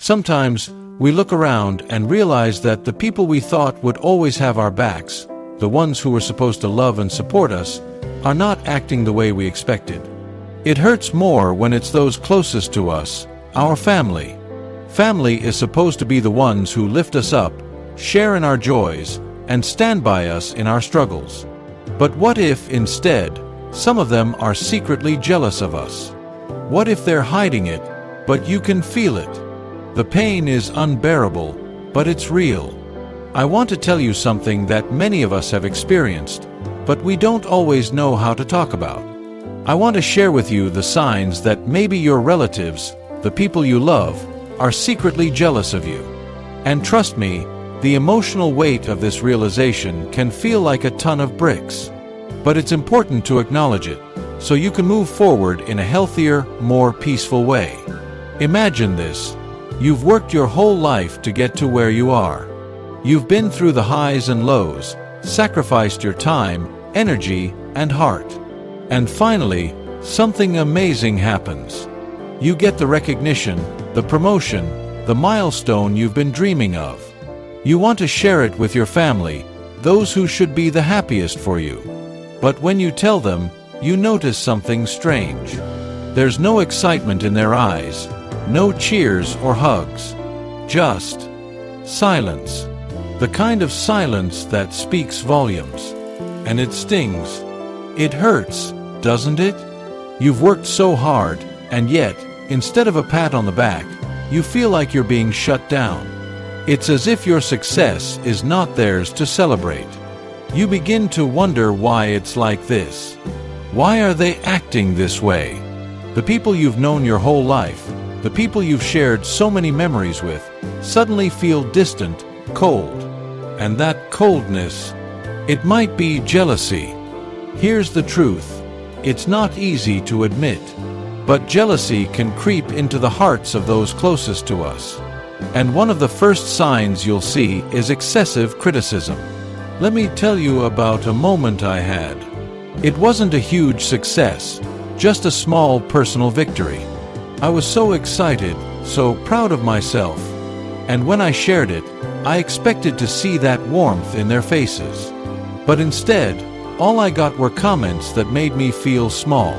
Sometimes, we look around and realize that the people we thought would always have our backs, the ones who were supposed to love and support us, are not acting the way we expected. It hurts more when it's those closest to us, our family. Family is supposed to be the ones who lift us up, share in our joys, and stand by us in our struggles. But what if, instead, some of them are secretly jealous of us? What if they're hiding it, but you can feel it? The pain is unbearable, but it's real. I want to tell you something that many of us have experienced, but we don't always know how to talk about. I want to share with you the signs that maybe your relatives, the people you love, are secretly jealous of you. And trust me, the emotional weight of this realization can feel like a ton of bricks. But it's important to acknowledge it, so you can move forward in a healthier, more peaceful way. Imagine this. You've worked your whole life to get to where you are. You've been through the highs and lows, sacrificed your time, energy, and heart. And finally, something amazing happens. You get the recognition, the promotion, the milestone you've been dreaming of. You want to share it with your family, those who should be the happiest for you. But when you tell them, you notice something strange. There's no excitement in their eyes, no cheers or hugs. Just silence. The kind of silence that speaks volumes. And it stings. It hurts, doesn't it? You've worked so hard, and yet, instead of a pat on the back, you feel like you're being shut down. It's as if your success is not theirs to celebrate. You begin to wonder why it's like this. Why are they acting this way? The people you've known your whole life, the people you've shared so many memories with, suddenly feel distant, cold. And that coldness, it might be jealousy. Here's the truth. It's not easy to admit, but jealousy can creep into the hearts of those closest to us. And one of the first signs you'll see is excessive criticism. Let me tell you about a moment I had. It wasn't a huge success, just a small personal victory. I was so excited, so proud of myself. And when I shared it, I expected to see that warmth in their faces. But instead, all I got were comments that made me feel small.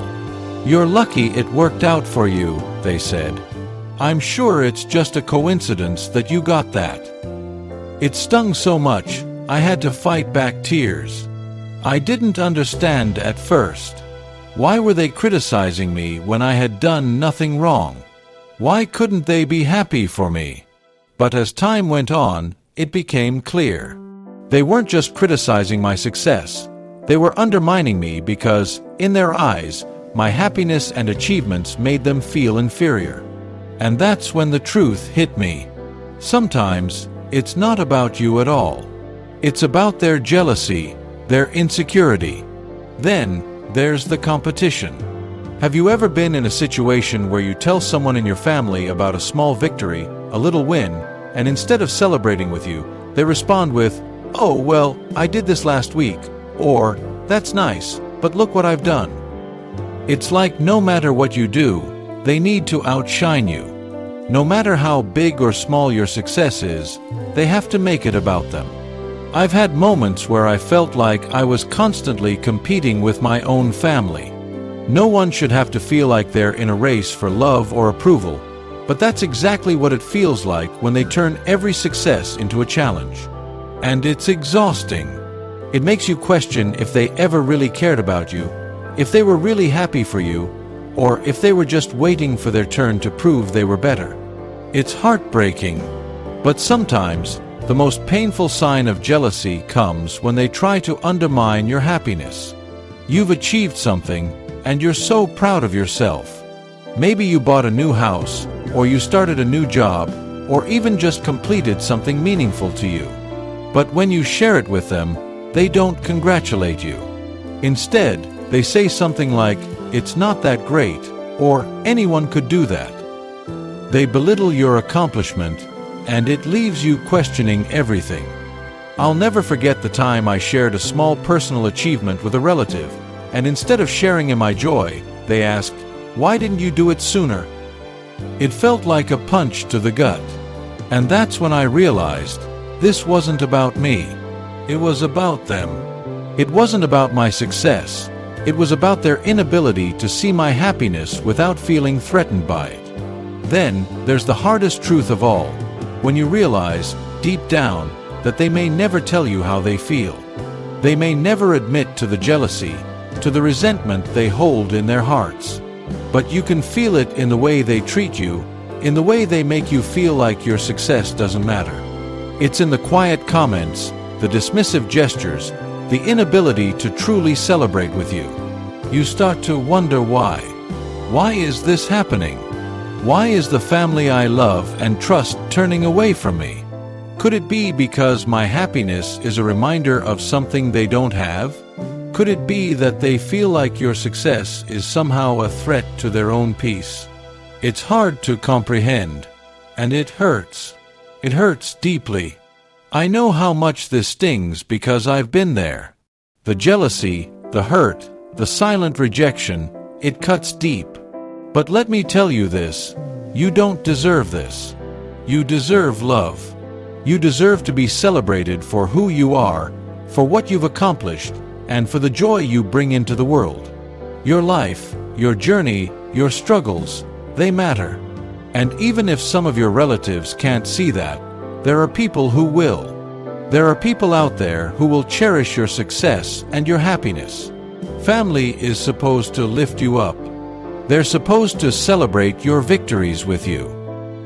"You're lucky it worked out for you," they said. "I'm sure it's just a coincidence that you got that." It stung so much, I had to fight back tears. I didn't understand at first. Why were they criticizing me when I had done nothing wrong? Why couldn't they be happy for me? But as time went on, it became clear. They weren't just criticizing my success. They were undermining me because, in their eyes, my happiness and achievements made them feel inferior. And that's when the truth hit me. Sometimes, it's not about you at all. It's about their jealousy, their insecurity. Then, there's the competition. Have you ever been in a situation where you tell someone in your family about a small victory, a little win, and instead of celebrating with you, they respond with, "Oh, well, I did this last week," or, "That's nice, but look what I've done." It's like no matter what you do, they need to outshine you. No matter how big or small your success is, they have to make it about them. I've had moments where I felt like I was constantly competing with my own family. No one should have to feel like they're in a race for love or approval, but that's exactly what it feels like when they turn every success into a challenge. And it's exhausting. It makes you question if they ever really cared about you, if they were really happy for you, or if they were just waiting for their turn to prove they were better. It's heartbreaking. But sometimes, the most painful sign of jealousy comes when they try to undermine your happiness. You've achieved something, and you're so proud of yourself. Maybe you bought a new house, or you started a new job, or even just completed something meaningful to you. But when you share it with them, they don't congratulate you. Instead, they say something like, "It's not that great," or "Anyone could do that." They belittle your accomplishment, and it leaves you questioning everything. I'll never forget the time I shared a small personal achievement with a relative, and instead of sharing in my joy, they asked, "Why didn't you do it sooner?" It felt like a punch to the gut. And that's when I realized this wasn't about me. It was about them. It wasn't about my success. It was about their inability to see my happiness without feeling threatened by it. Then, there's the hardest truth of all, when you realize, deep down, that they may never tell you how they feel. They may never admit to the jealousy, to the resentment they hold in their hearts. But you can feel it in the way they treat you, in the way they make you feel like your success doesn't matter. It's in the quiet comments, the dismissive gestures, the inability to truly celebrate with you. You start to wonder why. Why is this happening? Why is the family I love and trust turning away from me? Could it be because my happiness is a reminder of something they don't have? Could it be that they feel like your success is somehow a threat to their own peace? It's hard to comprehend, and it hurts. It hurts deeply. I know how much this stings because I've been there. The jealousy, the hurt, the silent rejection, it cuts deep. But let me tell you this, you don't deserve this. You deserve love. You deserve to be celebrated for who you are, for what you've accomplished, and for the joy you bring into the world. Your life, your journey, your struggles, they matter. And even if some of your relatives can't see that, there are people who will. There are people out there who will cherish your success and your happiness. Family is supposed to lift you up. They're supposed to celebrate your victories with you.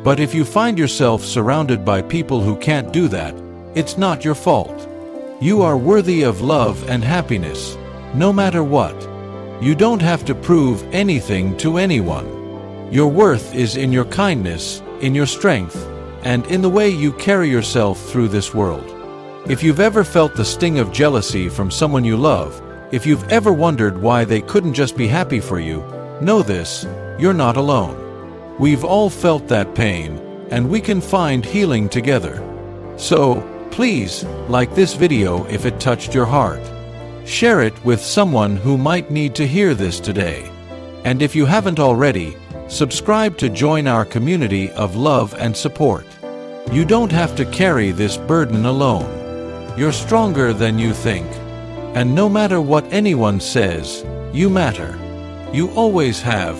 But if you find yourself surrounded by people who can't do that, it's not your fault. You are worthy of love and happiness, no matter what. You don't have to prove anything to anyone. Your worth is in your kindness, in your strength, and in the way you carry yourself through this world. If you've ever felt the sting of jealousy from someone you love, if you've ever wondered why they couldn't just be happy for you, know this, you're not alone. We've all felt that pain, and we can find healing together. So, please, like this video if it touched your heart. Share it with someone who might need to hear this today. And if you haven't already, subscribe to join our community of love and support. You don't have to carry this burden alone. You're stronger than you think. And no matter what anyone says, you matter. You always have.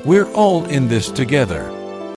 We're all in this together.